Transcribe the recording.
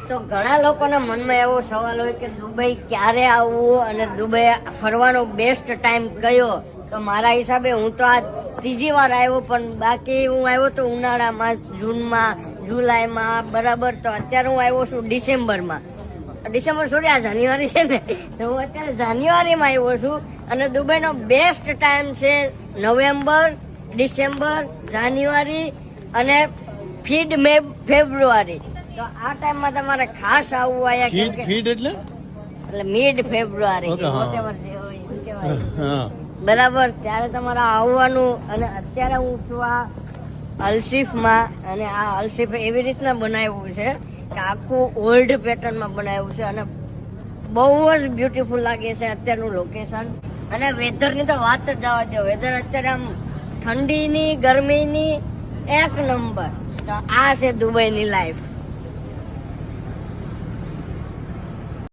તો ઘણા લોકોના મનમાં એવો સવાલ હોય કે દુબઈ ક્યારે આવવું અને દુબઈ ફરવાનો બેસ્ટ ટાઈમ કયો? તો મારા હિસાબે હું તો આ ત્રીજી વાર આવ્યો, પણ બાકી હું આવ્યો તો ઉનાળામાં, જૂનમાં, જુલાઈમાં, બરાબર. તો અત્યારે હું આવ્યો છું ડિસેમ્બરમાં. ડિસેમ્બર સોરી, આ જાન્યુઆરી છે ને, તો હું અત્યારે જાન્યુઆરીમાં આવ્યો છું. અને દુબઈનો બેસ્ટ ટાઈમ છે નવેમ્બર, ડિસેમ્બર, જાન્યુઆરી અને ફેબ્રુઆરી. તો આ ટાઈમમાં તમારે ખાસ આવવું અહીંયા, એટલે મિડ ફેબ્રુઆરી, બરાબર. ત્યારે તમારે આવવાનું. અને અત્યારે હું છું આ અલસીફમાં, અને આ અલસીફ એવી રીતના બનાવ્યું છે કે આખું ઓલ્ડ પેટર્નમાં બનાવ્યું છે અને બહુ જ બ્યુટીફુલ લાગે છે અત્યારનું લોકેશન. અને વેધરની તો વાત જ જવા દો. વેધર અત્યારે આમ ઠંડીની, ગરમીની એક નંબર. તો આ છે દુબઈની લાઈફ.